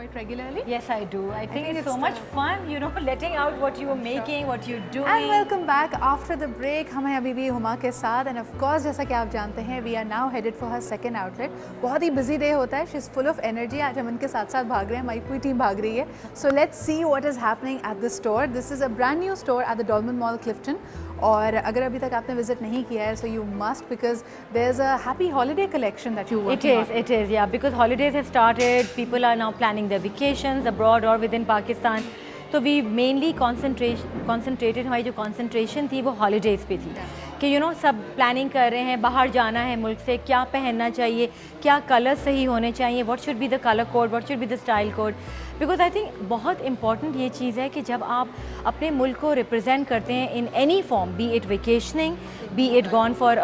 quite regularly? Yes, I do. I think it's so much fun, you know, letting out what you were making, what you're doing. And welcome back after the break. हम हैं अभी भी हुमा के साथ and of course जैसा कि आप जानते हैं we are now headed for her second outlet. बहुत ही busy day होता है. She's full of energy. आज हम उनके साथ भाग रहे हैं. हमारी पूरी टीम भाग रही है. So let's see what is happening at the store. This is a brand new store at the Dolmen Mall, Clifton. और अगर अभी तक आपने विजिट नहीं किया है, so you must, because there's a happy holiday collection that you work on. It is, yeah. Because holidays have started, people are now planning their vacations abroad or within Pakistan. तो we mainly concentrated, हमारी जो concentration थी वो holidays पे थी कि you know सब planning कर रहे हैं, बाहर जाना है मुल्क से, क्या पहनना चाहिए, क्या कलर सही होने चाहिए, what should be the color code, what should be the style code. Because I think बहुत इंपॉर्टेंट ये चीज़ है कि जब आप अपने मुल्क को रिप्रेजेंट करते हैं in any form, be it vacationing, be it gone for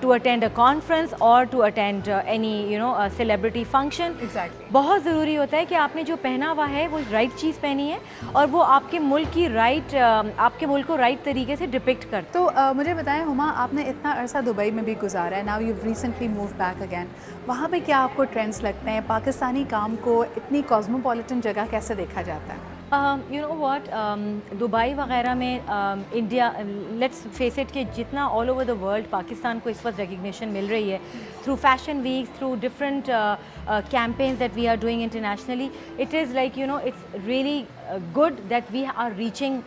to attend a conference और to attend any you know celebrity function, बहुत ज़रूरी होता है कि आपने जो पहना हुआ है वो राइट चीज़ पहनी है और वो आपके मुल्क की आपके मुल्क को राइट तरीके से डिपिक्ट कर. तो मुझे बताएं हुमा, आपने इतना अरसा दुबई में भी गुजारा है, now you recently move back again, वहाँ पे क्या आपको ट्रेंड्स लगते हैं? पाकिस्तानी काम को इतनी कॉस्मोपॉलिटन जगह कैसे देखा जाता है? यू नो व्हाट, दुबई वगैरह में इंडिया, लेट्स फेस इट कि जितना all over the world Pakistan को इस वक्त रिकग्निशन मिल रही है through fashion weeks, through different campaigns that we are doing internationally, it is like you know it's really good that we are reaching,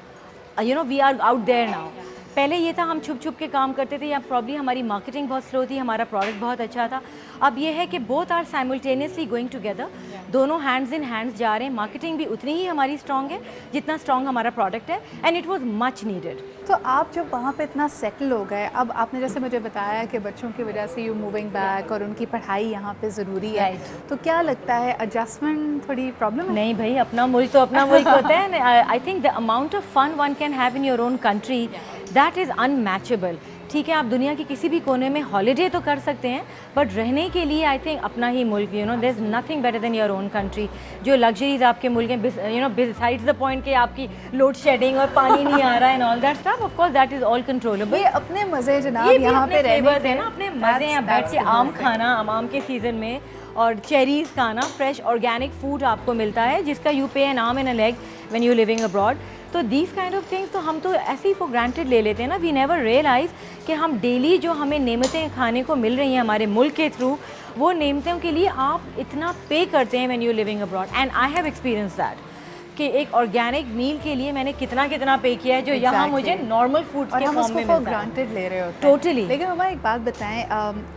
you know we are out there now. पहले ये था हम छुप छुप के काम करते थे या प्रॉब्ली हमारी मार्केटिंग बहुत स्लो थी, हमारा प्रोडक्ट बहुत अच्छा था. अब ये है कि both are simultaneously going together, दोनों हैंड्स इन हैंड्स जा रहे हैं. मार्केटिंग भी उतनी ही हमारी स्ट्रॉन्ग है जितना स्ट्रॉन्ग हमारा प्रोडक्ट है and it was much needed. तो आप जब वहाँ पे इतना सेटल हो गए, अब आपने जैसे मुझे बताया कि बच्चों की वजह से यू मूविंग बैक और उनकी पढ़ाई यहाँ पे ज़रूरी है, तो क्या लगता है एडजस्टमेंट थोड़ी प्रॉब्लम है? नहीं भाई, अपना मुल्क तो अपना मुल्क होता है. I think the amount of fun one can have in your own country, that is unmatchable. ठीक है, आप दुनिया के किसी भी कोने में हॉलीडे तो कर सकते हैं, बट रहने के लिए आई थिंक अपना ही मुल्क, you know there is nothing better than your own country. जो लग्जरीज आपके मुल्क हैं, you know besides the point कि आपकी लोड शेडिंग और पानी नहीं आ रहा है and all that stuff, of course that is all controllable. ये अपने मज़े जनाब यहाँ पे रहने हैं ना, अपने मज़े हैं. बैठ के आम खाना, आम के सीज़न में, और चेरीज़ खाना, फ्रेश ऑर्गेनिक फूड आपको मिलता है जिसका यू पे N arm and a leg when you living abroad. तो दीज काइंड ऑफ थिंग्स तो हम तो ऐसे ही फॉर ग्रांटेड ले लेते हैं ना. वी नेवर रियलाइज़ कि हम डेली जो हमें नेमतें खाने को मिल रही हैं हमारे मुल्क के थ्रू, वो नेमतों के लिए आप इतना पे करते हैं when you living abroad. And I have experience that कि एक ऑर्गेनिक मील के लिए मैंने कितना कितना पे किया है जो यहाँ मुझे नॉर्मल फूड के फॉर्म में मिलता है. ग्रांटेड ले रहे होते हैं टोटली. लेकिन हमारा एक बात बताएं,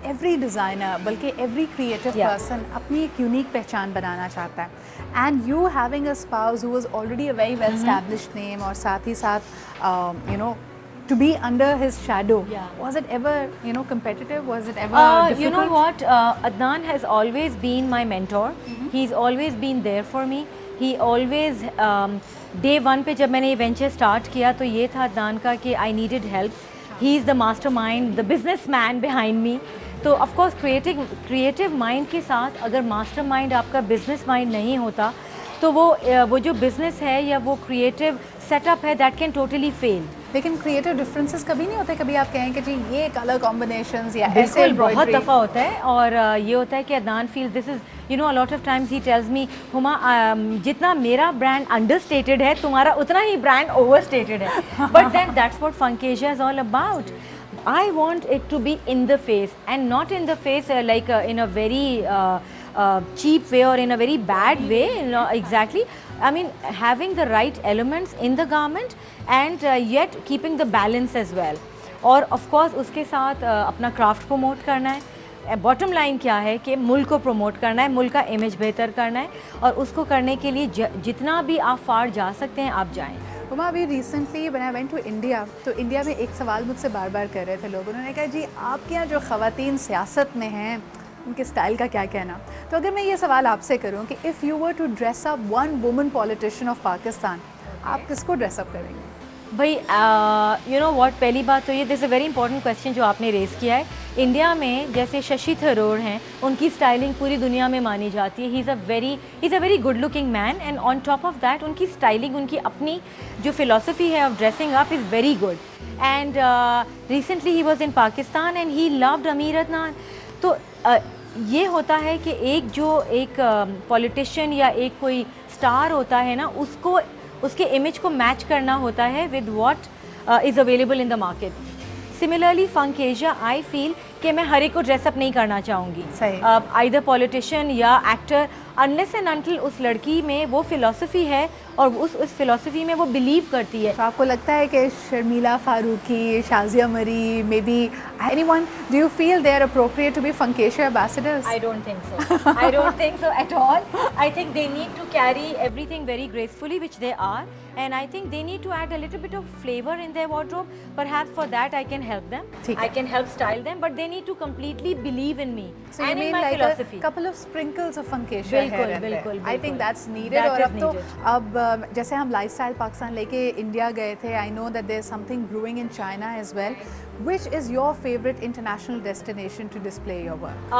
एवरी डिज़ाइनर बल्कि एवरी क्रिएटिव पर्सन अपनी एक यूनिक पहचान बनाना चाहता है. And you having a spouse who was already a very well established name, और साथ ही साथ you know to be under his shadow, was it ever, you know, competitive? Was it ever difficult? You know what, Adnan has always been my mentor. He's always been there for me. He always day one पे जब मैंने ये venture start किया तो ये था अदनान का कि I needed help. He is the mastermind, the businessman behind me. तो of course creative mind के साथ अगर mastermind आपका business mind नहीं होता तो वो जो business है या वो creative setup है that can totally fail. लेकिन क्रिएटिव डिफरेंसेस कभी नहीं होते? कभी आप कहें कि जी ये कलर कॉम्बिनेशंस या ऐसे बहुत दफ़ा होता है. और ये होता है कि Adnan feel this is, you know, a lot of times he tells me, Huma जितना मेरा ब्रांड अंडरस्टेटेड है तुम्हारा उतना ही ब्रांड ओवरस्टेटेड है. But then that's what Funkasia is all about. I want it to be in the face and not in the face like in a very cheap way or in a very bad way, you know, exactly. I mean, having the right elements in the garment and yet keeping the balance as well. और of course उसके साथ अपना craft promote करना है. Bottom line क्या है कि मुल्क को प्रमोट करना है, मुल्क का इमेज बेहतर करना है, और उसको करने के लिए जितना भी आप फार जा सकते हैं आप जाएं. हुमा, अभी recently when I went to India, तो इंडिया में एक सवाल मुझसे बार बार कर रहे थे लोग. उन्होंने कहा जी आपके यहाँ जो ख़वातीन सियासत में हैं उनके स्टाइल का क्या कहना? तो अगर मैं ये सवाल आपसे करूँ कि if you were to dress up one woman politician of Pakistan, आप किसको ड्रेसअप करेंगे? भाई यू नो व्हाट, पहली बात तो ये this a very important question जो आपने रेज़ किया है. इंडिया में जैसे शशि थरूर हैं, उनकी स्टाइलिंग पूरी दुनिया में मानी जाती है. He is a very good looking man and on top of that उनकी स्टाइलिंग, उनकी अपनी जो फिलोसफी है of dressing up is very good. And recently he was in Pakistan and he loved अमीर अदनान. तो ये होता है कि एक पॉलिटिशियन या एक कोई स्टार होता है ना, उसको उसके इमेज को मैच करना होता है with what is available in the market. Similarly Funkasia I feel कि मैं हर एक को ड्रेसअप नहीं करना चाहूँगी, आइदर पॉलिटिशियन या एक्टर, अनलेस एंड अनटिल उस लड़की में वो फिलॉसफी है और उस फिलॉसफी में वो बिलीव करती है. तो आपको लगता है कि Sharmila Farooqui, Shazia Marri, may be anyone, do you feel they are appropriate to be Funkasia ambassadors? I don't think so. I don't think so at all. I think they need to carry everything very gracefully, which they are, and I think they need to add a little bit of flavor in their wardrobe. Perhaps for that I can help them. I can help style them, but they need to completely believe in me So you and mean in my like philosophy. a couple of sprinkles of फंकेशिया here and there. I think that's needed. That और is अब तो needed. अब जैसे हम lifestyle Pakistan लेके India गए थे, I know that there's something brewing in China as well. Which is your favorite international destination to display your work?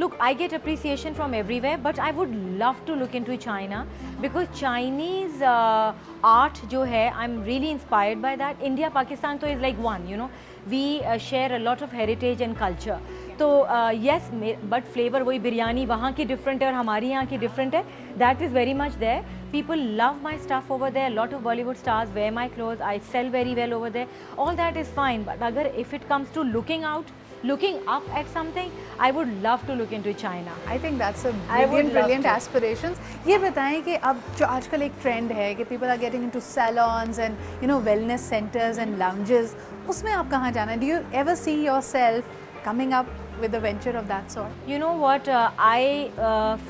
Look, I get appreciation from everywhere, but I would love to look into China because Chinese art जो है, I'm really inspired by that. India, Pakistan तो is like one, you know. We share a lot of heritage and culture. तो yes, but flavor वही बिरयानी वहाँ की different है और हमारी यहाँ की different है. That is very much there. People love my stuff over there. A lot of Bollywood stars wear my clothes. I sell very well over there. All that is fine. But अगर if it comes to looking out, looking up at something, I would love to look into China. I think that's a brilliant aspirations. ये बताएं कि अब जो आजकल एक trend है कि people are getting into salons and you know wellness centers and lounges, उसमें आप कहाँ जाना? Do you ever see yourself coming up with a venture of that sort? You know what, I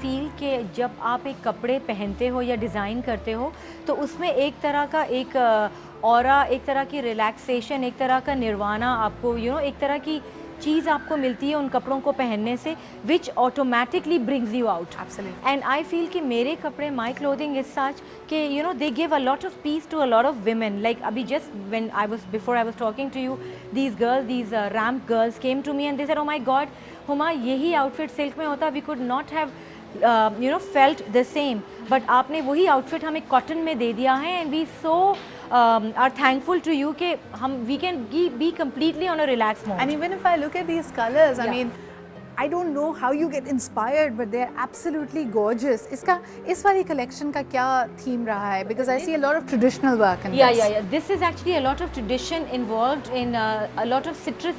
feel कि जब आप एक कपड़े पहनते हो या डिज़ाइन करते हो तो उसमें एक तरह का एक ऑरा, एक तरह की रिलैक्सेशन, एक तरह का निर्वाणा आपको एक तरह की चीज़ आपको मिलती है उन कपड़ों को पहनने से, which automatically brings you out. And I feel कि मेरे कपड़े, माई क्लोथिंग इज सच कि they give a lot of peace to a lot of women. Like अभी just when before I was talking to you, these girls, these ramp girls came to me and they said, oh my God Huma, यही outfit silk में होता, we could not have felt the same, but आपने वही outfit हमें cotton में दे दिया है and we so are thankful to you कि we can be completely on a relaxed mode. And even if I look at these colors, I mean, I don't know how you get inspired, but they're absolutely gorgeous. इस वाली collection का क्या theme रहा है? Because I see a lot of traditional work in this. Yeah. This is actually a lot of tradition involved in a lot of citrus